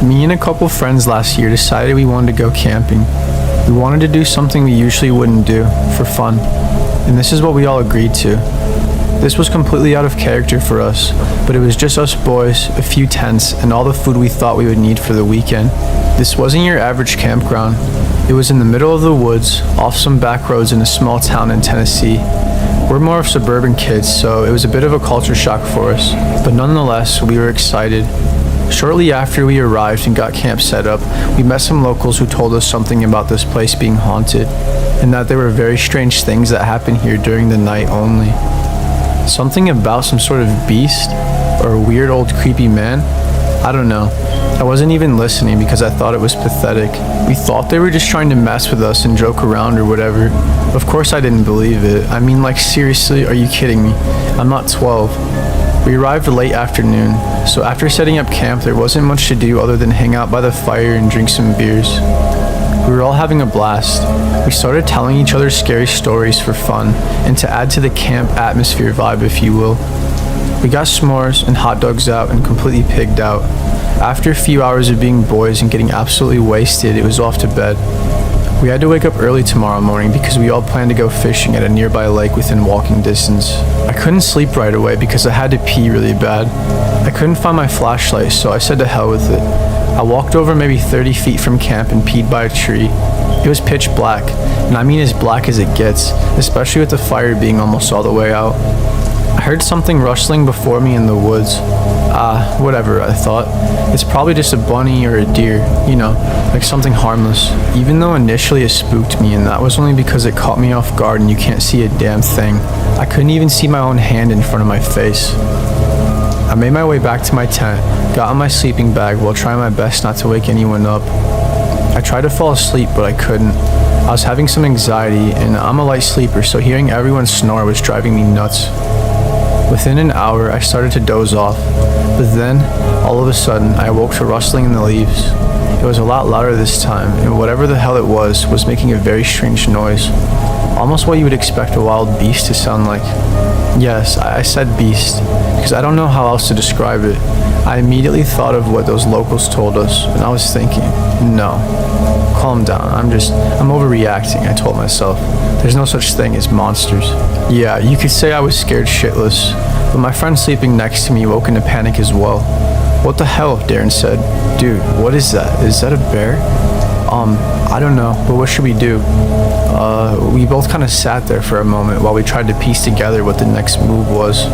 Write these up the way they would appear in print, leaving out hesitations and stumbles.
Me and a couple friends last year decided we wanted to go camping. We wanted to do something we usually wouldn't do, for fun. And this is what we all agreed to. This was completely out of character for us, but it was just us boys, a few tents, and all the food we thought we would need for the weekend. This wasn't your average campground. It was in the middle of the woods, off some back roads in a small town in Tennessee. We're more of suburban kids, so it was a bit of a culture shock for us, but nonetheless, we were excited. Shortly after we arrived and got camp set up, we met some locals who told us something about this place being haunted, and that there were very strange things that happened here during the night only. Something about some sort of beast, or a weird old creepy man? I don't know. I wasn't even listening because I thought it was pathetic. We thought they were just trying to mess with us and joke around or whatever. Of course I didn't believe it. I mean, like, seriously, are you kidding me? I'm not 12. We arrived late afternoon, so after setting up camp there wasn't much to do other than hang out by the fire and drink some beers. We were all having a blast. We started telling each other scary stories for fun and to add to the camp atmosphere vibe, if you will. We got s'mores and hot dogs out and completely pigged out. After a few hours of being boys and getting absolutely wasted, it was off to bed. We had to wake up early tomorrow morning because we all planned to go fishing at a nearby lake within walking distance. I couldn't sleep right away because I had to pee really bad. I couldn't find my flashlight, so I said to hell with it. I walked over maybe 30 feet from camp and peed by a tree. It was pitch black, and I mean as black as it gets, especially with the fire being almost all the way out. I heard something rustling before me in the woods. Whatever, I thought. It's probably just a bunny or a deer, you know, like something harmless. Even though initially it spooked me, and that was only because it caught me off guard and you can't see a damn thing. I couldn't even see my own hand in front of my face. I made my way back to my tent, got on my sleeping bag while trying my best not to wake anyone up. I tried to fall asleep, but I couldn't. I was having some anxiety, and I'm a light sleeper, so hearing everyone snore was driving me nuts. Within an hour, I started to doze off, but then, all of a sudden, I awoke to rustling in the leaves. It was a lot louder this time, and whatever the hell it was making a very strange noise. Almost what you would expect a wild beast to sound like. Yes, I said beast, because I don't know how else to describe it. I immediately thought of what those locals told us, and I was thinking, no, calm down, I'm overreacting, I told myself. There's no such thing as monsters. Yeah, you could say I was scared shitless, but my friend sleeping next to me woke into panic as well. What the hell, Darren said. Dude, what is that? Is that a bear? I don't know, but what should we do? We both kind of sat there for a moment while we tried to piece together what the next move was.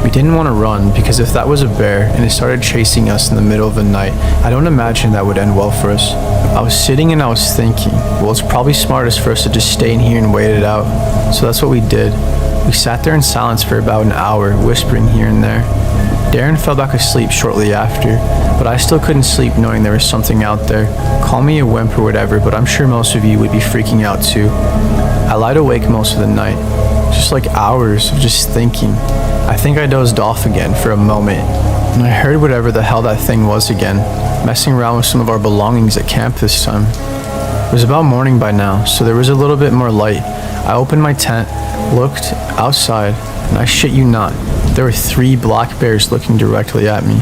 We didn't want to run, because if that was a bear and it started chasing us in the middle of the night, I don't imagine that would end well for us. I was sitting and I was thinking, well, it's probably smartest for us to just stay in here and wait it out. So that's what we did. We sat there in silence for about an hour, whispering here and there. Darren fell back asleep shortly after, but I still couldn't sleep knowing there was something out there. Call me a wimp or whatever, but I'm sure most of you would be freaking out too. I lied awake most of the night, just like hours of just thinking. I think I dozed off again for a moment, and I heard whatever the hell that thing was again, messing around with some of our belongings at camp this time. It was about morning by now, so there was a little bit more light. I opened my tent, looked outside, and I shit you not, there were 3 black bears looking directly at me.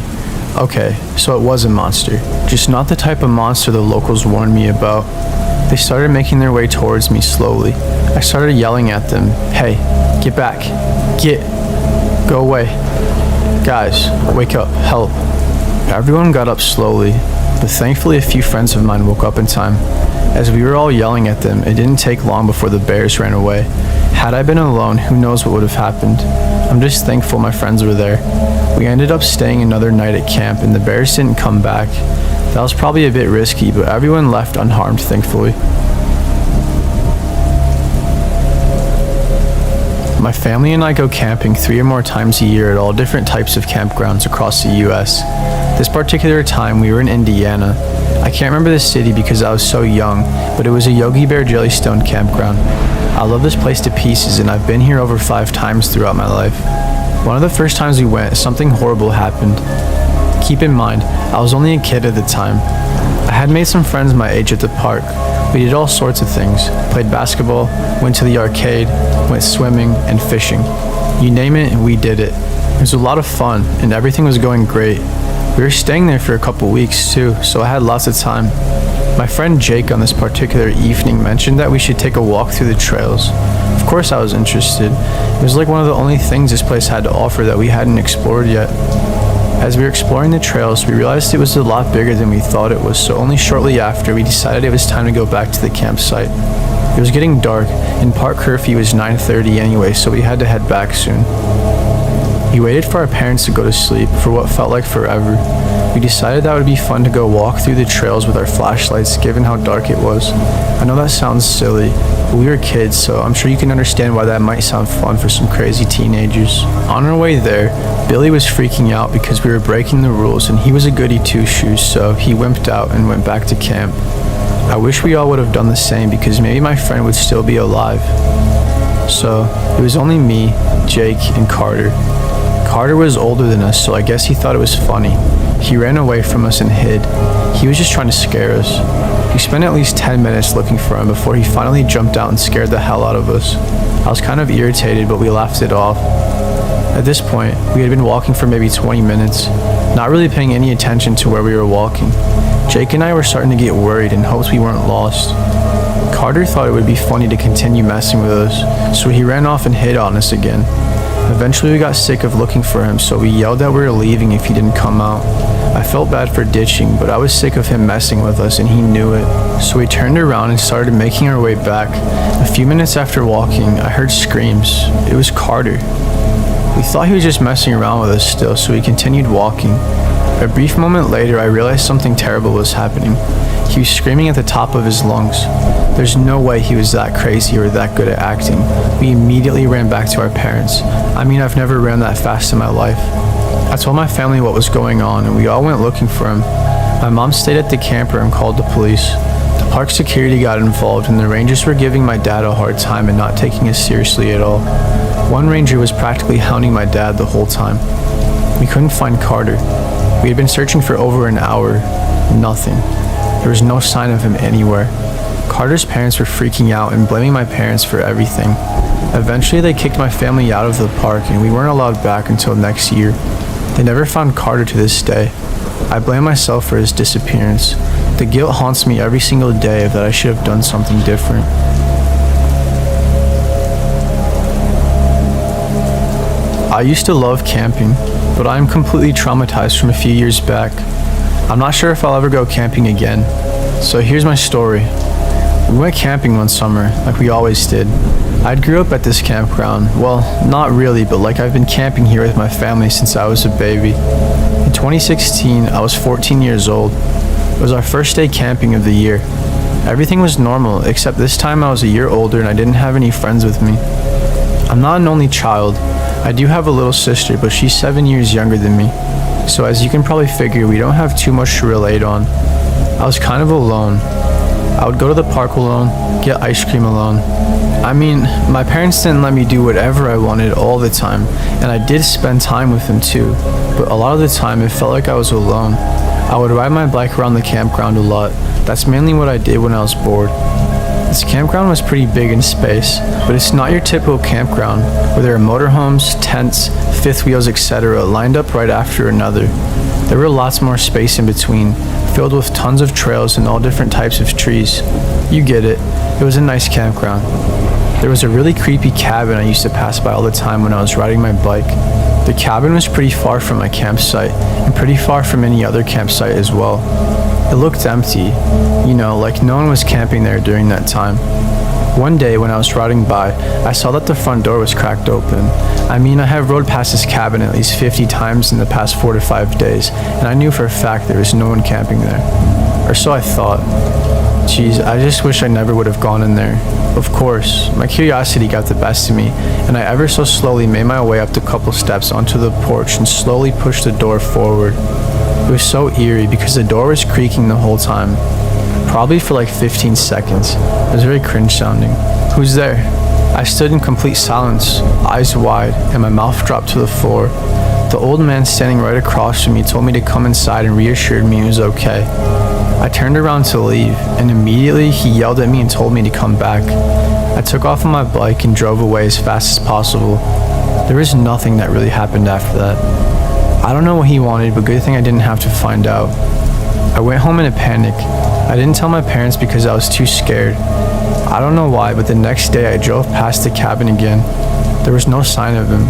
Okay, so it was a monster, just not the type of monster the locals warned me about. They started making their way towards me slowly. I started yelling at them, hey, get back, go away. Guys, wake up, help. Everyone got up slowly, but thankfully a few friends of mine woke up in time. As we were all yelling at them, it didn't take long before the bears ran away. Had I been alone, who knows what would have happened. I'm just thankful my friends were there. We ended up staying another night at camp and the bears didn't come back. That was probably a bit risky, but everyone left unharmed, thankfully. My family and I go camping 3 or more times a year at all different types of campgrounds across the US. This particular time we were in Indiana. I can't remember the city because I was so young, but it was a Yogi Bear Jellystone campground. I love this place to pieces and I've been here over 5 times throughout my life. One of the first times we went, something horrible happened. Keep in mind, I was only a kid at the time. I had made some friends my age at the park. We did all sorts of things, played basketball, went to the arcade, went swimming and fishing. You name it, we did it. It was a lot of fun and everything was going great. We were staying there for a couple weeks too, so I had lots of time. My friend Jake on this particular evening mentioned that we should take a walk through the trails. Of course I was interested. It was like one of the only things this place had to offer that we hadn't explored yet. As we were exploring the trails, we realized it was a lot bigger than we thought it was, so only shortly after we decided it was time to go back to the campsite. It was getting dark, and park curfew was 9:30 anyway, so we had to head back soon. We waited for our parents to go to sleep for what felt like forever. We decided that it would be fun to go walk through the trails with our flashlights given how dark it was. I know that sounds silly, but we were kids, so I'm sure you can understand why that might sound fun for some crazy teenagers. On our way there, Billy was freaking out because we were breaking the rules, and he was a goody two-shoes, so he wimped out and went back to camp. I wish we all would have done the same because maybe my friend would still be alive. So it was only me, Jake, and Carter. Carter was older than us, so I guess he thought it was funny. He ran away from us and hid. He was just trying to scare us. We spent at least 10 minutes looking for him before he finally jumped out and scared the hell out of us. I was kind of irritated, but we laughed it off. At this point, we had been walking for maybe 20 minutes, not really paying any attention to where we were walking. Jake and I were starting to get worried and hoped we weren't lost. Carter thought it would be funny to continue messing with us, so he ran off and hid on us again. Eventually we got sick of looking for him, so we yelled that we were leaving if he didn't come out. I felt bad for ditching, but I was sick of him messing with us and he knew it. So we turned around and started making our way back. A few minutes after walking, I heard screams. It was Carter. We thought he was just messing around with us still, so we continued walking. A brief moment later, I realized something terrible was happening. He was screaming at the top of his lungs. There's no way he was that crazy or that good at acting. We immediately ran back to our parents. I mean, I've never ran that fast in my life. I told my family what was going on, and we all went looking for him. My mom stayed at the camper and called the police. The park security got involved, and the rangers were giving my dad a hard time and not taking us seriously at all. One ranger was practically hounding my dad the whole time. We couldn't find Carter. We had been searching for over an hour. Nothing. There was no sign of him anywhere. Carter's parents were freaking out and blaming my parents for everything. Eventually they kicked my family out of the park and we weren't allowed back until next year. They never found Carter to this day. I blame myself for his disappearance. The guilt haunts me every single day that I should have done something different. I used to love camping, but I am completely traumatized from a few years back. I'm not sure if I'll ever go camping again. So here's my story. We went camping one summer, like we always did. I grew up at this campground. Well, not really, but like I've been camping here with my family since I was a baby. In 2016, I was 14 years old. It was our first day camping of the year. Everything was normal, except this time I was a year older and I didn't have any friends with me. I'm not an only child. I do have a little sister, but she's 7 years younger than me. So as you can probably figure, we don't have too much to relate on. I was kind of alone. I would go to the park alone, get ice cream alone. I mean, my parents didn't let me do whatever I wanted all the time, and I did spend time with them too, but a lot of the time it felt like I was alone. I would ride my bike around the campground a lot. That's mainly what I did when I was bored. This campground was pretty big in space, but it's not your typical campground where there are motorhomes, tents, fifth wheels, etc. lined up right after another. There were lots more space in between, filled with tons of trails and all different types of trees. You get it. It was a nice campground. There was a really creepy cabin I used to pass by all the time when I was riding my bike. The cabin was pretty far from my campsite and pretty far from any other campsite as well. It looked empty, like no one was camping there during that time. One day when I was riding by, I saw that the front door was cracked open. I mean, I have rode past this cabin at least 50 times in the past 4 to 5 days, and I knew for a fact there was no one camping there. Or so I thought. Geez, I just wish I never would have gone in there. Of course, my curiosity got the best of me, and I ever so slowly made my way up the couple steps onto the porch and slowly pushed the door forward. It was so eerie because the door was creaking the whole time. Probably for like 15 seconds. It was very cringe sounding. Who's there? I stood in complete silence, eyes wide, and my mouth dropped to the floor. The old man standing right across from me told me to come inside and reassured me it was okay. I turned around to leave, and immediately he yelled at me and told me to come back. I took off on my bike and drove away as fast as possible. There was nothing that really happened after that. I don't know what he wanted, but good thing I didn't have to find out. I went home in a panic. I didn't tell my parents because I was too scared. I don't know why, but the next day I drove past the cabin again. There was no sign of him.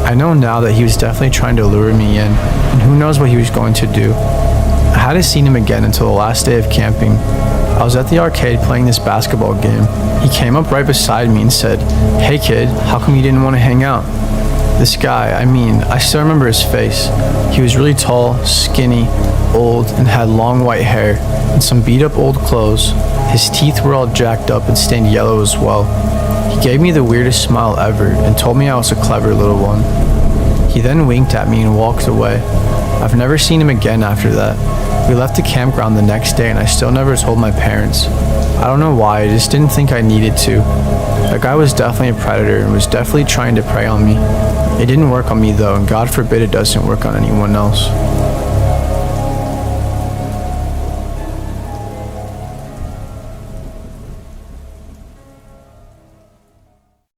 I know now that he was definitely trying to lure me in, and who knows what he was going to do. I hadn't seen him again until the last day of camping. I was at the arcade playing this basketball game. He came up right beside me and said, "Hey kid, how come you didn't want to hang out?" This guy, I still remember his face. He was really tall, skinny, old, and had long white hair and some beat up old clothes. His teeth were all jacked up and stained yellow as well. He gave me the weirdest smile ever and told me I was a clever little one. He then winked at me and walked away. I've never seen him again after that. We left the campground the next day and I still never told my parents. I don't know why, I just didn't think I needed to. That guy was definitely a predator and was definitely trying to prey on me. It didn't work on me though, and God forbid it doesn't work on anyone else.